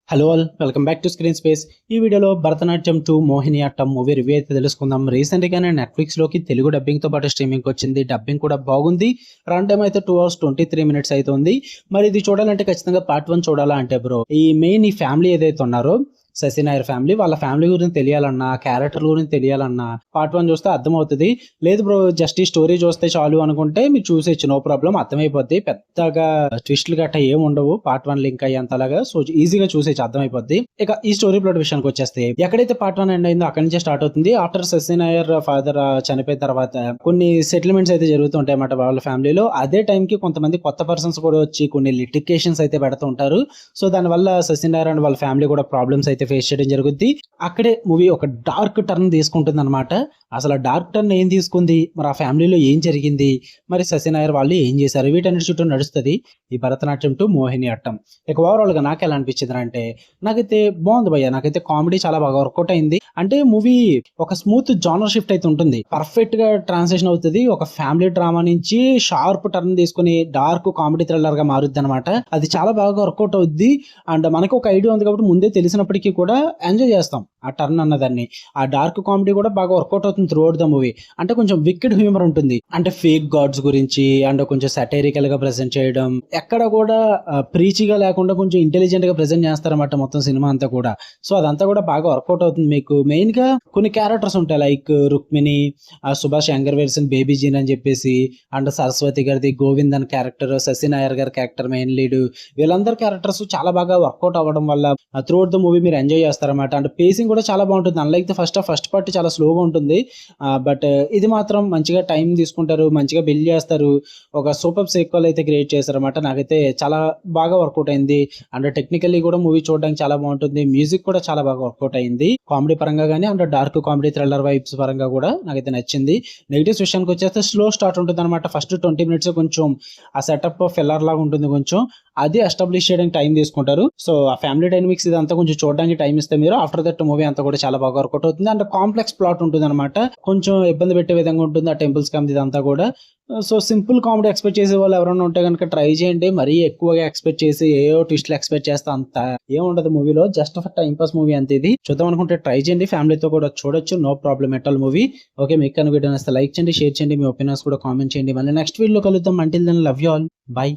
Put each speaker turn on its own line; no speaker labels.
Hello all welcome back to screen space. ఈ వీడియోలో Bharatanatyam 2 Mohini Aattam movie review అయితే తెలుసుకుందాం. రీసెంట్గానే నెట్ఫ్లిక్స్లోకి తెలుగు డబ్బింగ్తో పాటు స్ట్రీమింగ్కి వచ్చింది. డబ్బింగ్ కూడా బాగుంది. రన్ టైం అయితే 2 hours 23 minutes అయితే ఉంది. మరి ఇది చూడాలంటే ఖచ్చితంగా పార్ట్ 1 చూడాలా అంటే బ్రో, ఈ ఫ్యామిలీ ఏదైతే ఉన్నారో శశి నాయర్ ఫ్యామిలీ, వాళ్ళ ఫ్యామిలీ గురించి తెలియాలన్నా, క్యారెక్టర్ గురించి తెలియాలన్నా పార్ట్ 1 చూస్తే అర్థమవుతుంది. లేదు బ్రో జస్ట్ ఈ స్టోరీ చూస్తే చాలు అనుకుంటే మీరు చూసేయచ్చు, నో ప్రాబ్లం, అర్థమైపోద్ది. పెద్దగా ట్విస్టులు గట్ట ఏమి ఉండవు పార్ట్ 1 లింక్ అయ్యేంతలాగా. సో ఈజీగా చూసేయచ్చు, అర్థమైపోద్ది. ఇక ఈ స్టోరీ ప్లాట్ విషయానికి వచ్చేస్తే, ఎక్కడైతే పార్ట్ 1 ఎండ్ అయిందో అక్కడి నుంచే స్టార్ట్ అవుతుంది. ఆఫ్టర్ శశి నాయర్ ఫాదర్ చనిపోయిన తర్వాత కొన్ని సెటిల్మెంట్స్ అయితే జరుగుతూ ఉంటాయి అన్నమాట వాళ్ళ ఫ్యామిలీలో. అదే టైంకి కొంతమంది కొత్త పర్సన్స్ కూడా వచ్చి కొన్ని లిటికేషన్స్ అయితే పెడుతూ ఉంటారు. సో దానివల్ల శశి నాయర్ అండ్ వాళ్ళ ఫ్యామిలీ కూడా ప్రాబ్లమ్స్ అయితే ఫేస్ చేయడం జరుగుద్ది. అక్కడే మూవీ ఒక డార్క్ టర్న్ తీసుకుంటుంది అనమాట. అసలు ఆ డార్క్ టర్న్ ఏం తీసుకుంది, మరి ఆ ఫ్యామిలీలో ఏం జరిగింది, మరి శశి నాయర్ వాళ్ళు ఏం చేశారు, వీటన్నిటి చుట్టూ నడుస్తుంది ఈ భరతనాట్యం 2 మోహిని అట్టం. ఇక ఓవరాల్ గా నాకు ఎలా అనిపించింది అంటే, నాకైతే బాగుంది భయ్య. నాకైతే కామెడీ చాలా బాగా వర్కౌట్ అయింది. అంటే మూవీ ఒక స్మూత్ జానర్ షిఫ్ట్ అయితే ఉంటుంది, పర్ఫెక్ట్ గా ట్రాన్స్లేషన్ అవుతుంది. ఒక ఫ్యామిలీ డ్రామా నుంచి షార్ప్ టర్న్ తీసుకుని డార్క్ కామెడీ థ్రిల్లర్ గా మారుద్ది అనమాట. అది చాలా బాగా వర్కౌట్ అవుద్ది. అండ్ మనకు ఒక ఐడియా ఉంది కాబట్టి ముందే తెలిసినప్పటికీ కూడా ఎంజాయ్ చేస్తాం ఆ టర్న్ అన్నదాన్ని. ఆ డార్క్ కామెడీ కూడా బాగా వర్కౌట్ అవుతుంది త్రూ అవుట్ ద మూవీ. అంటే కొంచెం వికెడ్ హ్యూమర్ ఉంటుంది, అంటే ఫేక్ గాడ్స్ గురించి అండ్ కొంచెం సటైరికల్ గా ప్రెజెంట్ చేయడం, ఎక్కడ కూడా ప్రీచిగా లేకుండా కొంచెం ఇంటెలిజెంట్ గా ప్రెజెంట్ చేస్తారన్నమాట మొత్తం సినిమా అంతా కూడా. సో అదంతా కూడా బాగా వర్కౌట్ అవుతుంది. మీకు మెయిన్ గా కొన్ని క్యారెక్టర్స్ ఉంటాయి, like Rukmini, Subhash younger version baby Jean అని చెప్పేసి, అండ్ సరస్వతి గారిది గోవింద్ అని క్యారెక్టర్, శశి నాయర్ గారి క్యారెక్టర్ మెయిన్ లీడ్, వీళ్ళందరి క్యారెక్టర్స్ చాలా బాగా వర్కౌట్ అవ్వడం వల్ల త్రూ అవుట్ ద మూవీ మీరు ఎంజాయ్ చేస్తారన్నమాట. అండ్ పేసింగ్ కూడా చాలా బాగుంటుంది. అన్లైక్ ద ఫస్ట్ పార్ట్ చాలా స్లోగా ఉంటుంది, బట్ ఇది మాత్రం మంచిగా టైం తీసుకుంటారు, మంచిగా బిల్డ్ చేస్తారు. ఒక సూపర్ సీక్వెల్ అయితే క్రియేట్ చేశారన్నమాట. నాకైతే చాలా బాగా వర్కౌట్ అయింది. అండ్ టెక్నికల్లీ కూడా మూవీ చూడడానికి చాలా బాగుంటుంది. మ్యూజిక్ కూడా చాలా బాగా వర్కౌట్ అయింది, కామెడీ పరంగా కానీ and dark comedy thriller vibes పరంగా కూడా నాకైతే నచ్చింది. నెగిటివ్స్ విషయానికి వచ్చేస్తే స్లో స్టార్ట్ ఉంటుంది అనమాట. ఫస్ట్ 20 minutes కొంచెం ఆ సెటప్ ఫిల్లర్ లాగా ఉంటుంది, కొంచెం అది ఎస్టాబ్లిష్ చేయడానికి టైం తీసుకుంటారు. సో ఆ ఫ్యామిలీ డైనమిక్స్ ఇదంతా కొంచెం చూడడానికి టైం ఇస్తే మీరు, ఆఫ్టర్ దట్ మూవీ అంతా కూడా చాలా బాగా వర్కౌట్ అవుతుంది. అండ్ కాంప్లెక్స్ ప్లాట్ ఉంటుంది అనమాట, కొంచెం ఇబ్బంది పెట్టే విధంగా ఉంటుంది ఆ టెంపుల్స్ కామెడీ ఇదంతా కూడా. సో సింపుల్ కామెడీ ఎక్స్పెక్ట్ చేసే వాళ్ళు ఎవరైనా ఉంటే కనుక ట్రై చేయండి. మరీ ఎక్కువగా ఎక్స్పెక్ట్ చేసి ఏవో ట్విస్ట్లు ఎక్స్పెక్ట్ చేస్తే అంత ఏముండదు మూవీలో, just for time pass movie అంతే. ఇది చూద్దాం అనుకుంటే ట్రై చేయండి, ఫ్యామిలీతో కూడా చూడొచ్చు, no problem at all movie. Okay, మీకు కనుక వీడియో నచ్చితే లైక్ చేయండి, షేర్ చేయండి, మీ ఒపీనియన్స్ కూడా కామెంట్ చేయండి. మళ్ళీ నెక్స్ట్ వీడియోలో కలుద్దాం. Until then love you all, by.